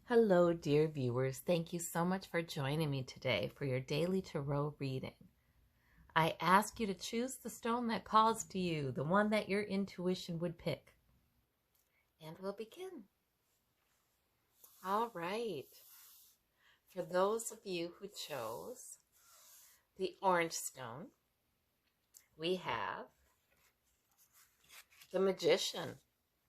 Hello, dear viewers. Thank you so much for joining me today for your daily tarot reading. I ask you to choose the stone that calls to you, the one that your intuition would pick. And we'll begin. All right. For those of you who chose the orange stone, we have the Magician,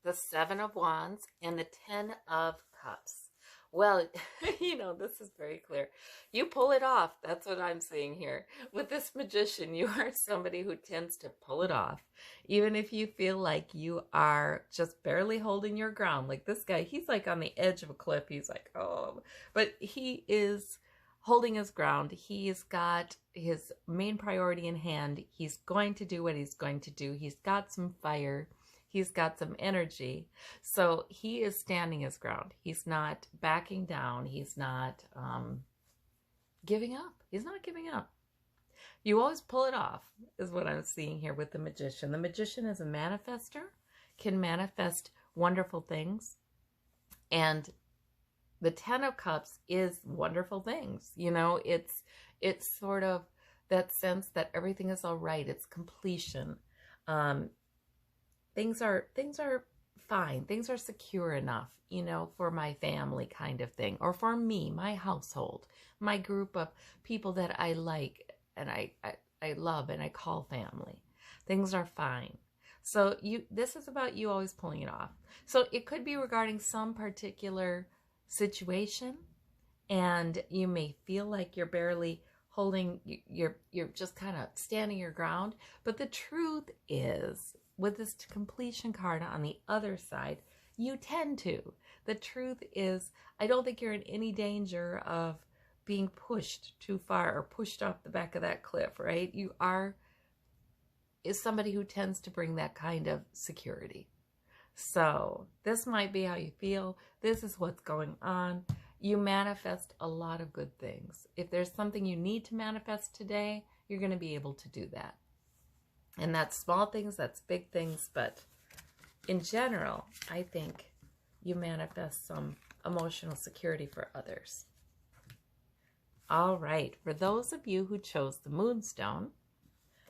the Seven of Wands, and the Ten of Cups. Well, this is very clear. You pull it off. That's what I'm seeing here. With this Magician, you are somebody who tends to pull it off. Even if you feel like you are just barely holding your ground. Like this guy, he's like on the edge of a cliff. He's like, oh, but he is holding his ground. He's got his main priority in hand. He's going to do what he's going to do. He's got some fire. He's got some energy. So he is standing his ground. He's not backing down. He's not giving up. He's not giving up. You always pull it off, is what I'm seeing here with the Magician. The Magician is a manifester, can manifest wonderful things. And the Ten of Cups is wonderful things. It's sort of that sense that everything is all right. It's completion. Things are fine. Things are secure enough, for my family kind of thing, or for me, my household, my group of people that I like and I love and I call family. Things are fine. So this is about you always pulling it off. So it could be regarding some particular situation, and you may feel like you're barely holding, you're just kind of standing your ground. But the truth is, with this completion card on the other side, you tend to. The truth is, I don't think you're in any danger of being pushed too far or pushed off the back of that cliff, right? You is somebody who tends to bring that kind of security. So this might be how you feel. This is what's going on. You manifest a lot of good things. If there's something you need to manifest today, you're going to be able to do that. And that's small things, that's big things, but in general, I think you manifest some emotional security for others. All right, for those of you who chose the moonstone,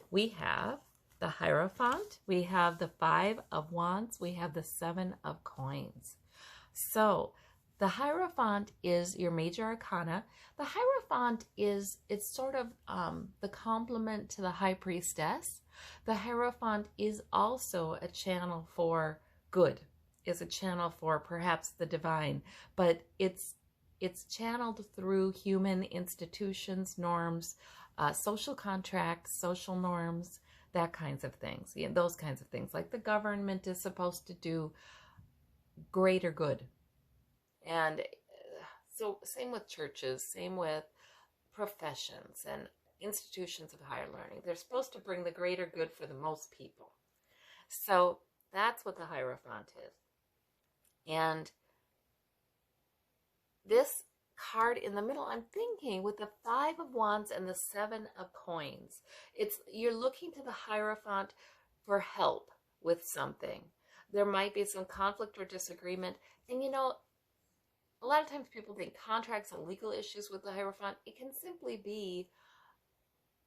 we have the Hierophant, we have the Five of Wands, we have the Seven of Coins. So the Hierophant is your major arcana. The Hierophant it's sort of the complement to the High Priestess. The Hierophant is also a channel for good, is a channel for perhaps the divine, but it's channeled through human institutions, norms, social contracts, social norms, that kinds of things. Those kinds of things. Like the government is supposed to do greater good. And so same with churches, same with professions and institutions of higher learning. They're supposed to bring the greater good for the most people. So that's what the Hierophant is. And this card in the middle, I'm thinking with the Five of Wands and the Seven of Coins, you're looking to the Hierophant for help with something. There might be some conflict or disagreement. And a lot of times people think contracts and legal issues with the Hierophant. It can simply be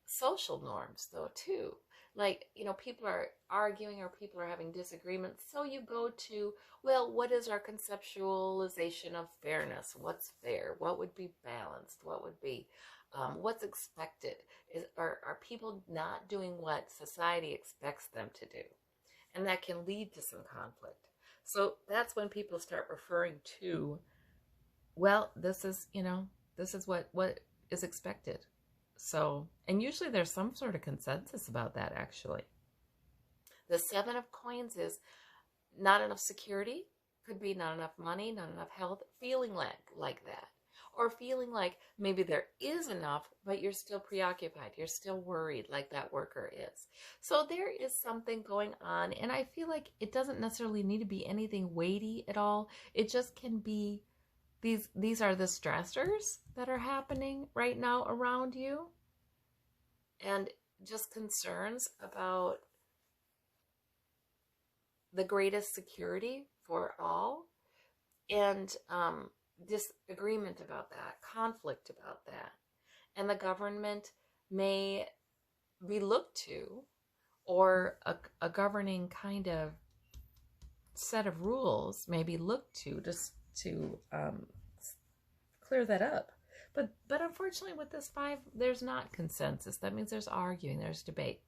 social norms, though, too. Like, people are arguing or people are having disagreements. So you go to, well, what is our conceptualization of fairness? What's fair? What would be balanced? What would be, what's expected? Are people not doing what society expects them to do? And that can lead to some conflict. So that's when people start referring to, well, this is what is expected. So, and usually there's some sort of consensus about that, actually. The Seven of Coins is not enough security, could be not enough money, not enough health, feeling like that. Or feeling like maybe there is enough, but you're still preoccupied, you're still worried like that worker is. So there is something going on, and I feel like it doesn't necessarily need to be anything weighty at all. It just can be these are the stressors that are happening right now around you, and just concerns about the greatest security for all. And disagreement about that, conflict about that. And the government may be looked to, or a governing kind of set of rules may be looked to just to clear that up. But unfortunately with this 5, there's not consensus. That means there's arguing, there's debate.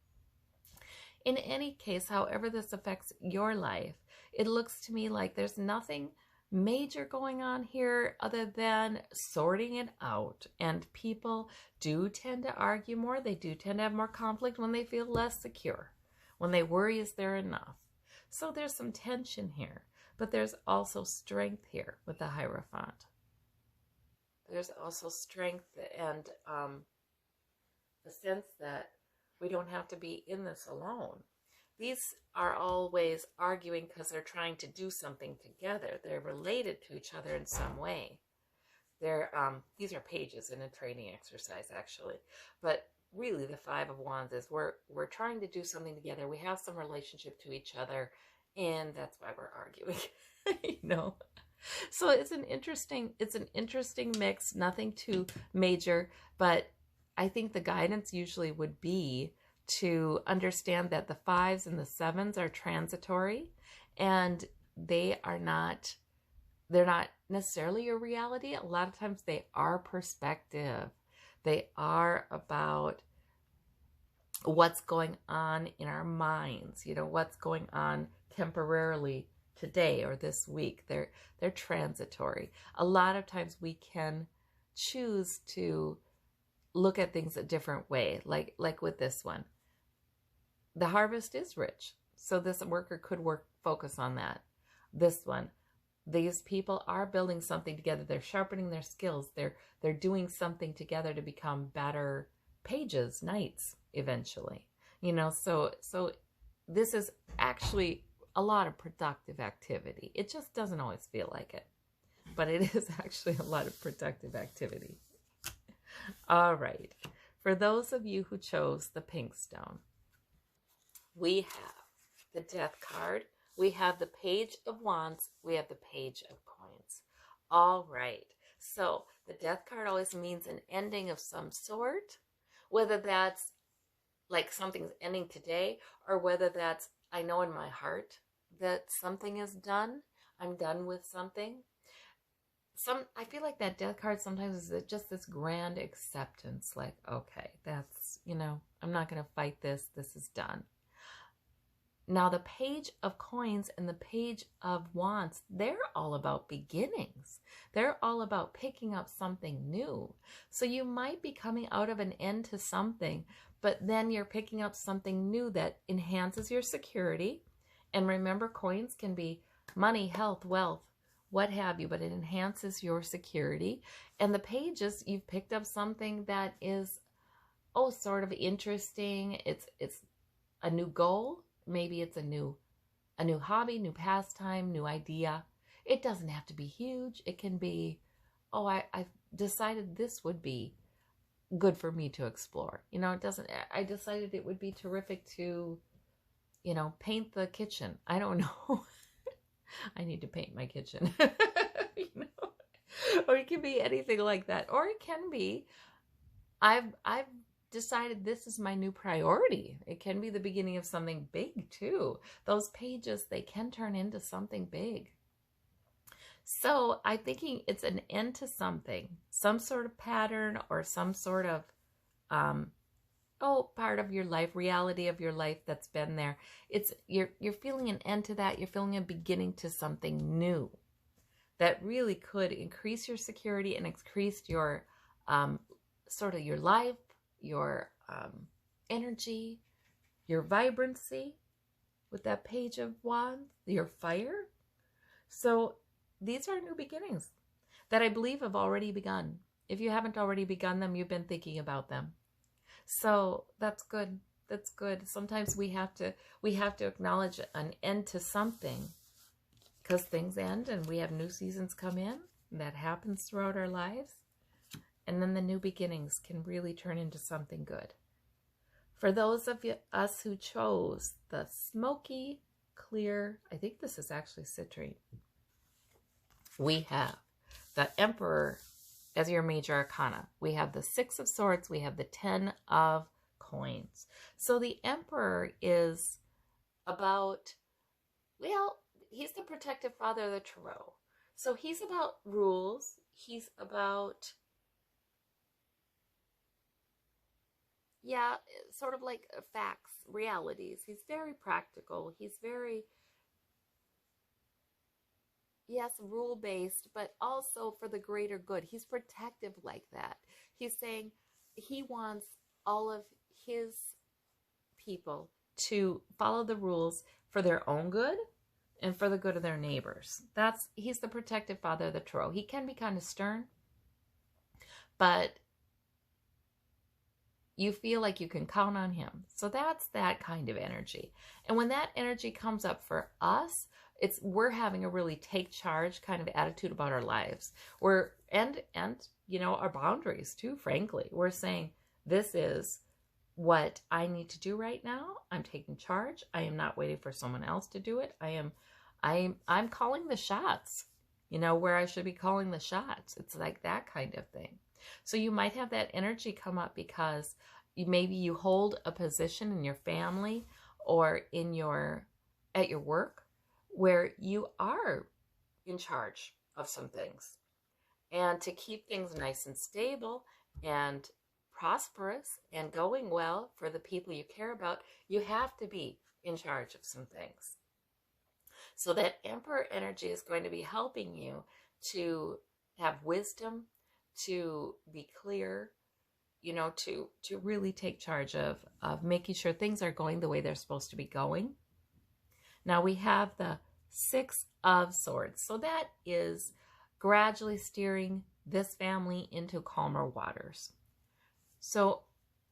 In any case, however this affects your life, it looks to me like there's nothing major going on here other than sorting it out. And people do tend to argue more. They do tend to have more conflict when they feel less secure, when they worry, is there enough? So there's some tension here, but there's also strength here with the Hierophant. There's also strength and the sense that we don't have to be in this alone. These are always arguing because they're trying to do something together. They're related to each other in some way. These are pages in a training exercise, actually. But really, the 5 of Wands is we're trying to do something together. We have some relationship to each other, and that's why we're arguing. You know. So it's an interesting mix. Nothing too major, but I think the guidance usually would be to understand that the 5s and the 7s are transitory, and they're not necessarily your reality. A lot of times they are perspective. They are about what's going on in our minds, you know, what's going on temporarily today or this week. They're transitory. A lot of times we can choose to look at things a different way, like with this one. The harvest is rich, so this worker could focus on that. This one, these people are building something together. They're sharpening their skills. They're doing something together to become better pages, knights, eventually. You know, so this is actually a lot of productive activity. It just doesn't always feel like it, but it is actually a lot of productive activity. All right. For those of you who chose the pink stone, we have the Death card. We have the Page of Wands. We have the Page of Coins. All right. So the Death card always means an ending of some sort, whether that's like something's ending today, or whether that's, I know in my heart that something is done. I'm done with something. I feel like that Death card sometimes is just this grand acceptance, like, okay, that's, you know, I'm not going to fight this. This is done. Now, the Page of Coins and the Page of Wands, they're all about beginnings. They're all about picking up something new. So you might be coming out of an end to something, but then you're picking up something new that enhances your security. And remember, coins can be money, health, wealth, what have you, but it enhances your security. And the pages, you've picked up something that is, sort of interesting. It's a new goal. Maybe it's a new hobby, new pastime, new idea. It doesn't have to be huge. It can be, I've decided this would be good for me to explore. You know, I decided it would be terrific to, you know, paint the kitchen. I don't know. I need to paint my kitchen. You know? Or it can be anything like that. Or it can be, I've decided this is my new priority. It can be the beginning of something big too. Those pages, they can turn into something big. So I'm thinking it's an end to something, some sort of pattern or some sort of, part of your life, reality of your life that's been there. You're feeling an end to that. You're feeling a beginning to something new that really could increase your security and increase your, sort of your life, your energy, your vibrancy with that Page of Wands, your fire. So these are new beginnings that I believe have already begun. If you haven't already begun them, you've been thinking about them. So that's good. That's good. Sometimes we have to acknowledge an end to something, because things end and we have new seasons come in. That happens throughout our lives. And then the new beginnings can really turn into something good. For those of us who chose the smoky, clear, I think this is actually citrine, we have the Emperor as your major arcana. We have the Six of Swords. We have the 10 of coins. So the Emperor is about, well, he's the protective father of the tarot. So he's about rules. He's about, yeah, sort of like facts, realities. He's very practical. He's very, yes, rule-based, but also for the greater good. He's protective like that. He's saying he wants all of his people to follow the rules for their own good and for the good of their neighbors. He's the protective father of the tarot. He can be kind of stern, but you feel like you can count on him. So that's that kind of energy. And when that energy comes up for us, we're having a really take charge kind of attitude about our lives. And our boundaries too, frankly. We're saying, this is what I need to do right now. I'm taking charge. I am not waiting for someone else to do it. I'm calling the shots, where I should be calling the shots. It's like that kind of thing. So you might have that energy come up because maybe you hold a position in your family or at your work where you are in charge of some things. And to keep things nice and stable and prosperous and going well for the people you care about, you have to be in charge of some things. So that Emperor energy is going to be helping you to have wisdom, to be clear, to really take charge of making sure things are going the way they're supposed to be going. Now we have the Six of Swords. So that is gradually steering this family into calmer waters. So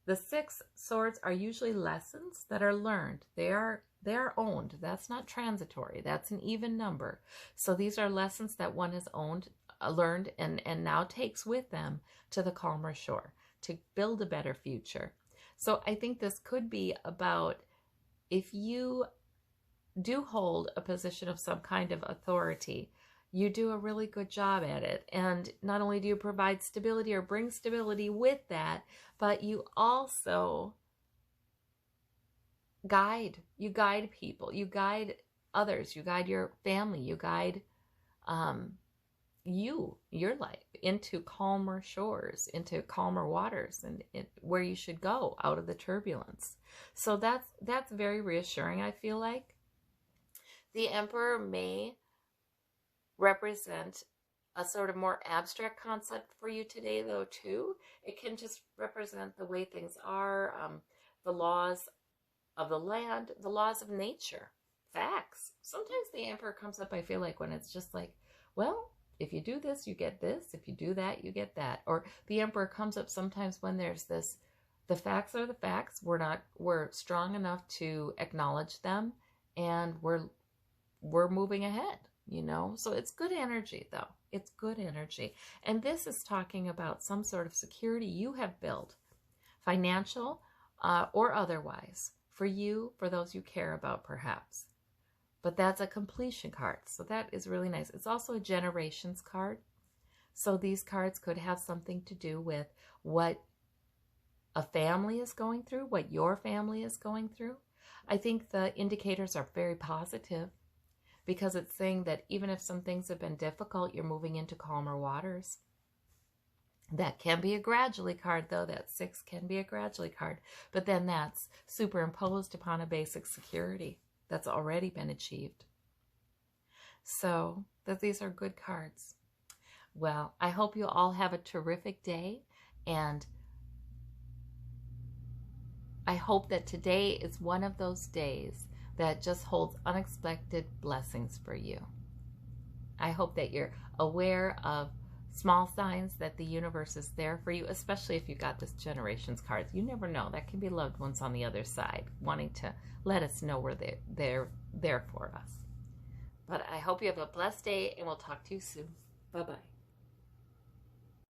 the Six Swords are usually lessons that are learned. They are owned. That's not transitory. That's an even number. So these are lessons that one has learned and now takes with them to the calmer shore to build a better future. So I think this could be about, if you do hold a position of some kind of authority, you do a really good job at it. And not only do you provide stability or bring stability with that, but you also guide. You guide people. You guide others. You guide your family. You guide your life into calmer shores, into calmer waters, and where you should go out of the turbulence. So that's very reassuring, I feel like. The Emperor may represent a sort of more abstract concept for you today, though, too. It can just represent the way things are, the laws of the land, the laws of nature, facts. Sometimes the Emperor comes up, I feel like, when it's just like, well, if you do this, you get this. If you do that, you get that. Or the Emperor comes up sometimes when there's this, the facts are the facts. We're strong enough to acknowledge them, and we're moving ahead, So it's good energy, though. It's good energy. And this is talking about some sort of security you have built, financial or otherwise, for you, for those you care about, perhaps. But that's a completion card. So that is really nice. It's also a generations card. So these cards could have something to do with what a family is going through, what your family is going through. I think the indicators are very positive, because it's saying that even if some things have been difficult, you're moving into calmer waters. That can be a gradually card, though. That 6 can be a gradually card. But then that's superimposed upon a basic security that's already been achieved. So these are good cards. Well, I hope you all have a terrific day, and I hope that today is one of those days that just holds unexpected blessings for you. I hope that you're aware of small signs that the universe is there for you, especially if you got this generations card. You never know. That can be loved ones on the other side wanting to let us know they're there for us. But I hope you have a blessed day, and we'll talk to you soon. Bye-bye.